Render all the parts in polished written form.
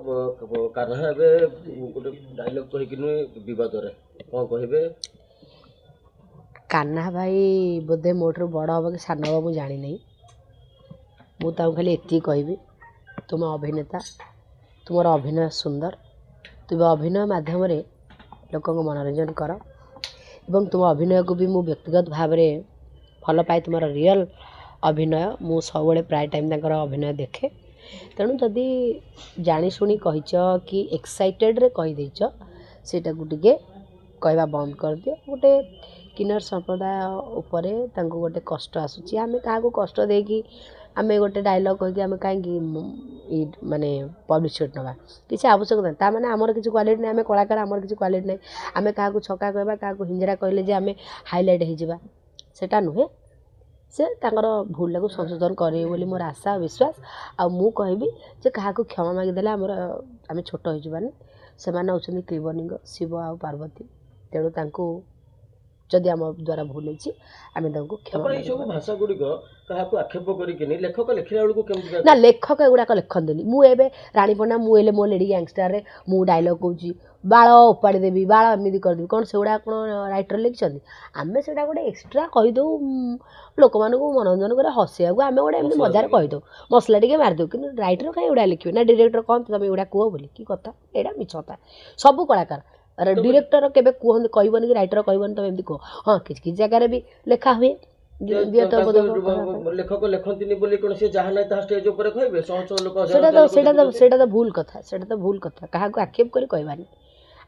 କାହ୍ନା ଏବେ ଗୋଟେ ଡାଇଲଗ କହିକି ବିବାଦରେ କ'ଣ କହିବେ? କାହ୍ନା ଭାଇ ବୋଧେ ମୋଠାରୁ ବଡ଼ ହେବ କି ସାନ ହେବ ମୁଁ ଜାଣିନାହିଁ। ମୁଁ ତାଙ୍କୁ ଖାଲି ଏତିକି କହିବି, ତୁମ ଅଭିନେତା, ତୁମର ଅଭିନୟ ସୁନ୍ଦର, ତୁମେ ଅଭିନୟ ମାଧ୍ୟମରେ ଲୋକଙ୍କୁ ମନୋରଞ୍ଜନ କର ଏବଂ ତୁମ ଅଭିନୟକୁ ବି ମୁଁ ବ୍ୟକ୍ତିଗତ ଭାବରେ ଭଲ ପାଏ। ତୁମର ରିଅଲ୍ ଅଭିନୟ ମୁଁ ସବୁବେଳେ ପ୍ରାୟ ଟାଇମ୍ ତାଙ୍କର ଅଭିନୟ ଦେଖେ। ତେଣୁ ଯଦି ଜାଣିଶୁଣି କହିଛ କି ଏକ୍ସାଇଟେଡ଼୍ରେ କହିଦେଇଛ, ସେଇଟାକୁ ଟିକେ କହିବା ବନ୍ଦ କରିଦିଅ। ଗୋଟେ କିନ୍ନର ସମ୍ପ୍ରଦାୟ ଉପରେ ତାଙ୍କୁ ଗୋଟେ କଷ୍ଟ ଆସୁଛି। ଆମେ କାହାକୁ କଷ୍ଟ ଦେଇକି ଆମେ ଗୋଟେ ଡାଇଲଗ୍ କହିକି ଆମେ କାହିଁକି ମାନେ ପବ୍ଲିସିଟି ନେବା? କିଛି ଆବଶ୍ୟକ ନାହିଁ। ତା'ମାନେ ଆମର କିଛି କ୍ୱାଲିଟି ନାହିଁ, ଆମେ କଳାକାର, ଆମର କିଛି କ୍ୱାଲିଟି ନାହିଁ। ଆମେ କାହାକୁ ଛକା କହିବା, କାହାକୁ ହିଞ୍ଜରା କହିଲେ ଯେ ଆମେ ହାଇଲାଇଟ୍ ହେଇଯିବା, ସେଇଟା ନୁହେଁ। ସେ ତାଙ୍କର ଭୁଲଟାକୁ ସଂଶୋଧନ କରିବେ ବୋଲି ମୋର ଆଶା ଆଉ ବିଶ୍ୱାସ। ଆଉ ମୁଁ କହିବି ଯେ କାହାକୁ କ୍ଷମା ମାଗିଦେଲେ ଆମେ ଛୋଟ ହେଇଯିବାନି। ସେମାନେ ହେଉଛନ୍ତି କ୍ଳିବଲିଙ୍ଗ, ଶିବ ଆଉ ପାର୍ବତୀ। ତେଣୁ ତାଙ୍କୁ ଯଦି ଆମ ଦ୍ୱାରା ଭୁଲ ହେଇଛି ଆମେ ତାଙ୍କୁ କ୍ଷମା। ଏଇ ସବୁ ଭାଷା ଗୁଡ଼ିକ କାହାକୁ ଆକ୍ଷେପ କରିକିନି ଲେଖକ ଲେଖିଲା ବେଳକୁ କେମିତି? ନା, ଲେଖକ ଏଗୁଡ଼ାକ ଲେଖନ୍ତିନି। ମୁଁ ଏବେ ରାଣୀ ପଣ୍ଡା, ମୁଁ ହେଲେ ମୋ ଲେଡି ଗ୍ୟାଙ୍ଗଷ୍ଟାରରେ ମୁଁ ଡାଇଲଗ୍ କହୁଛି, ବାଳ ଉପାଡ଼ି ଦେବି, ବାଳ ଏମିତି କରିଦେବି, କ'ଣ ସେଗୁଡ଼ା କ'ଣ ରାଇଟର ଲେଖିଛନ୍ତି? ଆମେ ସେଇଟା ଗୋଟେ ଏକ୍ସଟ୍ରା କହିଦେଉ ଲୋକମାନଙ୍କୁ ମନୋରଞ୍ଜନ করে ହସିବାକୁ। ଆମେ ଗୋଟେ ଏମିତି ମଜାରେ କହିଦେଉ, ମସଲା ଟିକେ ମାରିଦେଉ। କିନ୍ତୁ ରାଇଟର କାହିଁ ଏଗୁଡ଼ା ଲେଖିବେ? ନା ଡିରେକ୍ଟର କହନ୍ତି ତୁମେ ଏଗୁଡ଼ା କୁହ ବୋଲି? କି କଥା ଏଇଟା? ମିଛ କଥା। ସବୁ କଳାକାର, ଡିରେକ୍ଟର କେବେ କୁହନ୍ତି କହିବନି କି ରାଇଟର କହିବନି ତୁମେ ଏମିତି କୁହ। ହଁ, କିଛି କିଛି ଜାଗାରେ ବି ଲେଖା ହୁଏ। ଲେଖକ ଲେଖନ୍ତିନି ବୋଲି କ'ଣ ସେ ଯାହା ନାହିଁ ତାହା ଷ୍ଟେଜ ଉପରେ କହିବେ? ସେଇଟା ତ ଭୁଲ କଥା। ସେଇଟା ତ ଭୁଲ କଥା। କାହାକୁ ଆକ୍ଷେପ କରି କହିବାନି।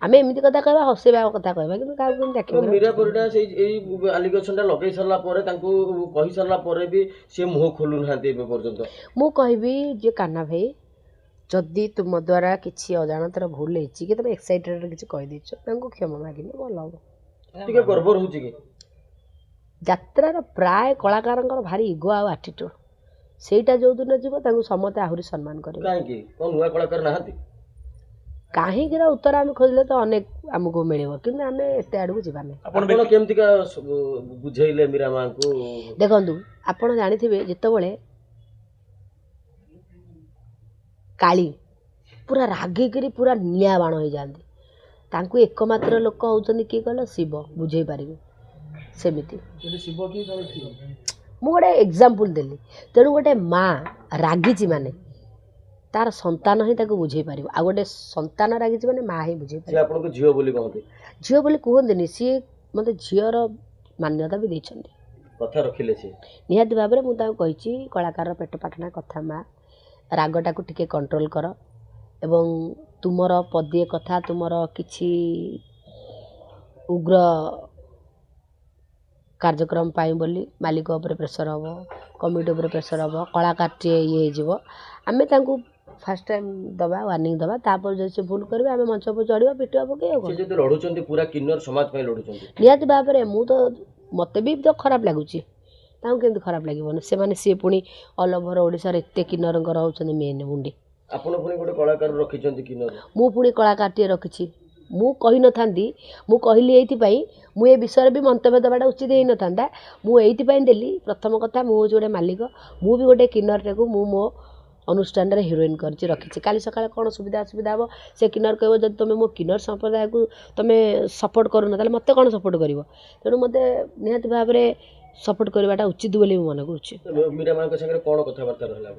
ଆମେ ଏମିତି କଥା କହିବା, ହସେଇବା କଥା କହିବା, କିନ୍ତୁ କାହାକୁ କେମିତି ଆକ୍ଷେପ? ମୀରା ପରିଡ଼ା ସେଇ ଏଇ ଆଲିଗେସନଟା ଲଗେଇ ସାରିଲା ପରେ, ତାଙ୍କୁ କହିସାରିଲା ପରେ ବି ସେ ମୁହଁ ଖୋଲୁନାହାନ୍ତି ଏବେ ପର୍ଯ୍ୟନ୍ତ। ମୁଁ କହିବି ଯେ କାହ୍ନା ଭାଇ, ଯଦି ତୁମ ଦ୍ୱାରା କିଛି ଅଜାଣତରେ ଭୁଲ ହେଇଛି କି ତୁମେ ଏକ୍ସାଇଟେଡ଼ରେ କିଛି କହିଦେଇଛ, ତାଙ୍କୁ କ୍ଷମା ମାଗିଲେ ଭଲ ହେବ। ଟିକେ ଗର୍ବ ରହୁଛି କି? ଯାତ୍ରାର ପ୍ରାୟ କଳାକାରଙ୍କର ଭାରି ଇଗୋ ଆଉ ଆଟିଟ୍ୟୁଡ଼। ସେଇଟା ଯେଉଁଦିନ ଯିବ ତାଙ୍କୁ ସମସ୍ତେ ଆହୁରି ସମ୍ମାନ କରିବେ। କାହିଁକି? କ'ଣ ନୂଆ କଳାକାର ନାହାନ୍ତି? କାହିଁକିର ଉତ୍ତର ଆମେ ଖୋଜିଲେ ତ ଅନେକ ଆମକୁ ମିଳିବ, କିନ୍ତୁ ଆମେ ଏତେ ଆଡ଼କୁ ଯିବାନି। ଆପଣ କେମିତିକା ବୁଝେଇଲେ ମୀରା ମା'ଙ୍କୁ? ଦେଖନ୍ତୁ, ଆପଣ ଜାଣିଥିବେ ଯେତେବେଳେ କାଳୀ ପୁରା ରାଗିକିରି ପୁରା ନିଆଁ ବାଣ ହେଇଯାଆନ୍ତି, ତାଙ୍କୁ ଏକମାତ୍ର ଲୋକ ହେଉଛନ୍ତି କିଏ କହିଲ? ଶିବ ବୁଝେଇ ପାରିବେ। ସେମିତି ମୁଁ ଗୋଟେ ଏକ୍ଜାମ୍ପଲ୍ ଦେଲି। ତେଣୁ ଗୋଟେ ମା' ରାଗିଛି ମାନେ ତାର ସନ୍ତାନ ହିଁ ତାକୁ ବୁଝେଇ ପାରିବ। ଆଉ ଗୋଟେ ସନ୍ତାନ ରାଗିଛି ମାନେ ମା' ହିଁ ବୁଝେଇ ପାରିବ। ଆପଣଙ୍କୁ ଝିଅ ବୋଲି କହନ୍ତି? ଝିଅ ବୋଲି କୁହନ୍ତିନି, ସିଏ ମୋତେ ଝିଅର ମାନ୍ୟତା ବି ଦେଇଛନ୍ତି। କଥା ରଖିଲେ ସେ ନିହାତି ଭାବରେ। ମୁଁ ତାଙ୍କୁ କହିଛି, କଳାକାରର ପେଟ ପାଟଣା କଥା ମା', ରାଗଟାକୁ ଟିକେ କଣ୍ଟ୍ରୋଲ୍ କର ଏବଂ ତୁମର ପଦିଏ କଥା, ତୁମର କିଛି ଉଗ୍ର କାର୍ଯ୍ୟକ୍ରମ ପାଇଁ ବୋଲି ମାଲିକ ଉପରେ ପ୍ରେସର ହେବ, କମିଟି ଉପରେ ପ୍ରେସର ହେବ, କଳାକାରଟିଏ ଇଏ ହେଇଯିବ। ଆମେ ତାଙ୍କୁ ଫାର୍ଷ୍ଟ ଟାଇମ୍ ଦେବା, ୱାର୍ଣ୍ଣିଂ ଦେବା। ତାପରେ ଯଦି ସେ ଭୁଲ କରିବେ ଆମେ ମଞ୍ଚ ଉପରେ ଚଢ଼ିବା, ପିଟିବା, ପକେଇବା। ସେ ଯଦି ଲଢ଼ୁଛନ୍ତି ପୁରା କିନ୍ନର ସମାଜ ପାଇଁ ଲଢ଼ୁଛନ୍ତି, ନିହାତି ଭାବରେ। ମୋତେ ବି ତ ଖରାପ ଲାଗୁଛି, ତାଙ୍କୁ କେମିତି ଖରାପ ଲାଗିବନି? ସିଏ ପୁଣି ଅଲ୍ ଓଭର ଓଡ଼ିଶାର ଏତେ କିନ୍ନରଙ୍କର ହେଉଛନ୍ତି ମେନ୍ ମୁଣ୍ଡି। ଆପଣ ପୁଣି ଗୋଟେ କଳାକାର ରଖିଛନ୍ତି କିନ୍ନର। ମୁଁ ପୁଣି କଳାକାରଟିଏ ରଖିଛି। ମୁଁ କହିନଥାନ୍ତି, ମୁଁ କହିଲି ଏଇଥିପାଇଁ, ମୁଁ ଏ ବିଷୟରେ ବି ମନ୍ତବ୍ୟ ଦେବାଟା ଉଚିତ ହେଇନଥାନ୍ତା। ମୁଁ ଏଇଥିପାଇଁ ଦେଲି, ପ୍ରଥମ କଥା ମୁଁ ହେଉଛି ଗୋଟେ ମାଲିକ, ମୁଁ ବି ଗୋଟେ କିନ୍ନରଟାକୁ ମୁଁ ମୋ ଅନୁଷ୍ଠାନରେ ହିରୋଇନ୍ କରିଛି, ରଖିଛି। କାଲି ସକାଳେ କ'ଣ ସୁବିଧା ଅସୁବିଧା ହେବ, ସେ କିନ୍ନର କହିବ ଯଦି ତୁମେ ମୋ କିନ୍ନର ସମ୍ପ୍ରଦାୟକୁ ତୁମେ ସପୋର୍ଟ କରୁନ, ତାହେଲେ ମୋତେ କ'ଣ ସପୋର୍ଟ କରିବ? ତେଣୁ ମୋତେ ନିହାତି ଭାବରେ ସପୋର୍ଟ କରିବାଟା ଉଚିତ ବୋଲି ମୁଁ ମନେ କରୁଛି। ମୀରା ମା'ଙ୍କ ସାଙ୍ଗରେ କ'ଣ କଥାବାର୍ତ୍ତା ରହିଲା?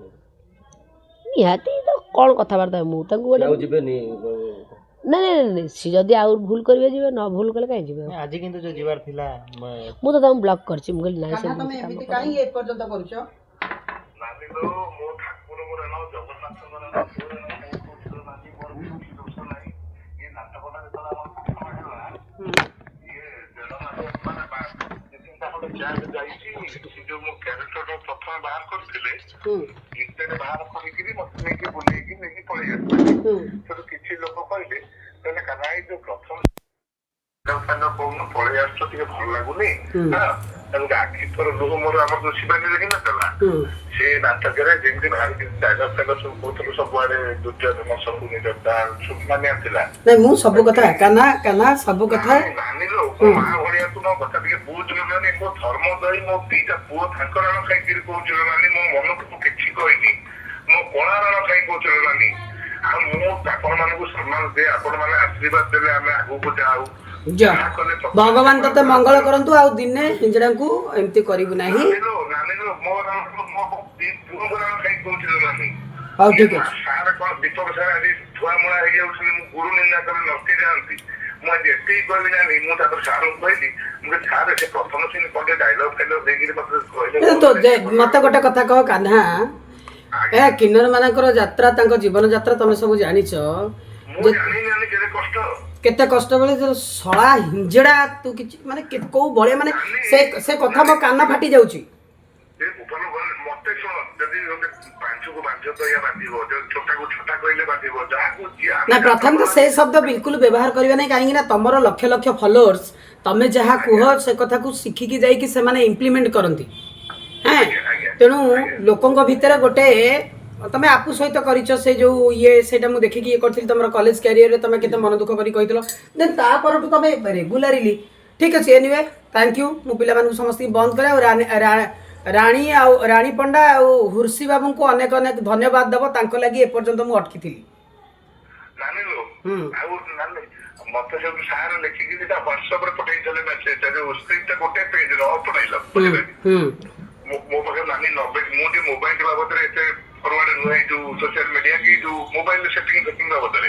ନିହାତି ତ କ'ଣ କଥାବାର୍ତ୍ତା, ମୁଁ ତାଙ୍କୁ ଗୋଟେ ଯିବେନି? ନାଇଁ, ସିଏ ଯଦି ଆଉ ଭୁଲ କରିବେ ଯିବେ, ନ ଭୁଲ କଲେ କାହିଁ ଯିବେ? ଆଜି କିନ୍ତୁ ଯୋଉ ଯିବାର ଥିଲା ମୁଁ ତ ତାଙ୍କୁ ବ୍ଲକ୍ କରିଛି। ମୁଁ କହିଲି ନାଇଁ, ଏମିତି କାହିଁ ଏପର୍ଯ୍ୟନ୍ତ କରୁଛ? ବାହାର କରିଥିଲେ ବାହାର କରିକିରି ମତେ ନେଇକି ବୁଲେଇକି ନେଇକି ପଳେଇ ଆସିଥିଲେ। ସେଠୁ କିଛି ଲୋକ କହିଲେ କାହ୍ନା ଏଇ ଯୋଉ ପ୍ରଥମ କହୁନ ପଳେଇ ଆସୁଛ, ଟିକେ ଭଲ ଲାଗୁନି। ତେଣୁ ଆଖି ତୋର ଲୁହ ମୋର ଆମର ଯୋଉ ଶିବାନୀ ଦେଖିନଥିଲା, ସେ ନାଟକରେ ଯେମିତି ବାହାରି ଡାଇଲଗ ଫାଇଲଗ ସବୁ କହୁଥିଲୁ, ସବୁଆଡେ ଦୁର୍ଯ୍ୟୋଧନ ସବୁ ନିଜଟା ମାନିଆ ଥିଲା। ମୁଁ ସବୁ କଥା କାହ୍ନା ସବୁ କଥା ମାନିଲୋ, ମୋ ମା ଭଳିଆ ତୁ ମୋ କଥା ଟିକେ ବୁଝିଲୁ ନାନି। ମୋ ଧର୍ମ ଦହି ମୋ ଦିଟା ପୁଅ ଠାକୁରାଣ ଖାଇକିରି କହୁছিল ନାନି, ମୋ ମନକୁ ତୁ କିଛି କହିନି। ମୋ କଳାରାଣ ଖାଇ କହୁছিল ନାନି, ଆଉ ମୁଁ ଆପଣମାନଙ୍କୁ ସମ୍ମାନ ଦିଏ, ଆପଣମାନେ ଆଶୀର୍ବାଦ ଦେଲେ ଆମେ ଆଗକୁ ଯାଉ। ଯା ଯାହା କଲେ ତତେ- ଭଗବାନ ତତେ ମଙ୍ଗଳ କରନ୍ତୁ ଆଉ ଦିନେ ହିଞ୍ଜଡ଼ାଙ୍କୁ ଏମିତି କରିବୁ ନାହିଁ। ନାନୀର ମୋ ପୁଅଙ୍କ ନାମ କାହିଁକି କହୁଥିଲେ ନାନୀ? ହଉ ଠିକ ଅଛି। ସାର୍ କଣ ଦୀପକ ସାର୍ ଆଜି ଛୁଆମୁଳା ହେଇଯାଉଛନ୍ତି, ମୁଁ ଗୁରୁ ନିନ୍ଦା କରି ନଟି ଯାଆନ୍ତି। ମୁଁ ଆଜି ଏତିକି କହିବି ଜାଣି, ମୁଁ ତାପରେ ସାର୍ଙ୍କୁ କହିଲି, ମୁଁ କହିଲି ସାର୍ ସେ ପ୍ରଥମ ସିନ୍ କଣ୍ଟେ ଡାଇଲଗ ଫାଇଲଗ ଦେଇକିରି ମତେ ମତେ ଗୋଟେ କଥା କହ କାହ୍ନା, ଏ କିନ୍ନର ମାନଙ୍କର ଯାତ୍ରା, ତାଙ୍କ ଜୀବନ ଯାତ୍ରା ତମେ ସବୁ ଜାଣିଛ। ମୁଁ ଜାଣିନି ନାନୀ କେତେ କଷ୍ଟ। କେତେ କଷ୍ଟ ବେଳେ ଯୋଉ ଶଳା ହିଞ୍ଜଡ଼ା ତୁ କିଛି ମାନେ କୋଉ ଭଳିଆ ମାନେ ସେ କଥା ମୋ କାନ ଫାଟି ଯାଉଛି। ଏ ଭୁବନ ମତେ ଶୁଣ, ଯଦି ଗୋଟେ ପାଞ୍ଚକୁ ପାଞ୍ଚ କହିବା ବାଧିବ, ଯଦି ଛୋଟାକୁ ଛୋଟା କହିଲେ ବାଧିବ, ଯାହାକୁ ନା ପ୍ରଥମେ ତ ସେ ଶବ୍ଦ ବିଲକୁଲ ବ୍ୟବହାର କରିବେ ନାହିଁ, କାହିଁକି ନା ତମର ଲକ୍ଷ ଲକ୍ଷ ଫଲୋଅର୍ସ, ତମେ ଯାହା କୁହ ସେ କଥାକୁ ଶିଖିକି ଯାଇକି ସେମାନେ ଇମ୍ପ୍ଲିମେଣ୍ଟ କରନ୍ତି। ହଁ, ତେଣୁ ଲୋକଙ୍କ ଭିତରେ ଗୋଟେ ତମେ ଆପୁ ସହିତ କରିଛ ସେ ଯୋଉ ସେଇଟା ମୁଁ ଦେଖିକି ଇଏ କରିଥିଲି ତମର କଲେଜ କ୍ୟାରିୟରରେ ତମେ କେତେ ମନ ଦୁଃଖ କରି କହିଥିଲ। ଦେନ୍ ତା ପରଠୁ ତମେ ରେଗୁଲାରିଲି ଠିକ ଅଛି। Anyway thank you. ମୁଁ ପିଲାମାନଙ୍କୁ ସମସ୍ତଙ୍କୁ ବନ୍ଦ କରେ। ଆଉ ରାଣୀ ପଣ୍ଡା ଆଉ ହୁର୍ସି ବାବୁଙ୍କୁ ଅନେକ ଅନେକ ଧନ୍ୟବାଦ ଦେବ, ତାଙ୍କ ଲାଗି ଏପର୍ଯ୍ୟନ୍ତ ମୁଁ ଅଟକିଥିଲି। ନାନୀ ଆଉ ନାନୀ ମତେ ସବୁ ସାର୍ ଲେଖିକିରି ତା ହ୍ୱାଟ୍ସଆପ ରେ ପଠେଇଥିଲେ ମେସେଜ, ଯୋଉ ସ୍କ୍ରିପ୍ଟ ଗୋଟେ ପେଜରେ ପଠେଇଲ ମୋ ପାଖରେ ନାନୀ 90 ମୁଁ ଟିକେ ମୋବାଇଲ ବାବଦରେ ଏତେ ଫରୱାର୍ଡ ନୁହେଁ, ଯୋଉ ସୋସିଆଲ ମିଡିଆ କି ଯୋଉ ମୋବାଇଲ ସେଟିଂ ବାବଦରେ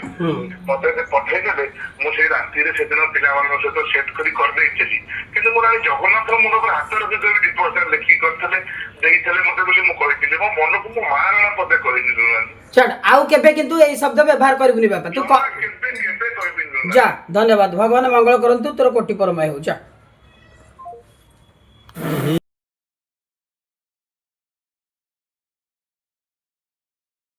ମତେ ଏତେ ପଠେଇଦେଲେ। ମୁଁ ସେଇ ରାତିରେ ସେଦିନ ପିଲାମାନଙ୍କ ସହିତ ସେଟ୍ କରି କରିଦେଇଥିଲି, କିନ୍ତୁ ମୁଁ ରାଣୀ ଜଗନ୍ନାଥଙ୍କ ମୁଣ୍ଡ ଉପରେ ହାତ ରଖି ଡିପୋଜିଟ୍ ଲେଖିକି କରିଥିଲେ ଦେଇଥିଲେ ମତେ ବୋଲି ମୁଁ କହିଥିଲି। ମୋ ମନକୁ ମୁଁ ମାରଣା ପଦେ କହିନି ନାନୀ। ଛାଡ, ଆଉ କେବେ କିନ୍ତୁ ଏଇ ଶବ୍ଦ ବ୍ୟବହାର କରିବୁନି ବାପା। ତୁ କେବେ କହିବିନି। ଯା, ଧନ୍ୟବାଦ। ଭଗବାନ ମଙ୍ଗଳ କରନ୍ତୁ, ତୋର କୋଟି ପରମାୟ ହଉ। ଯା।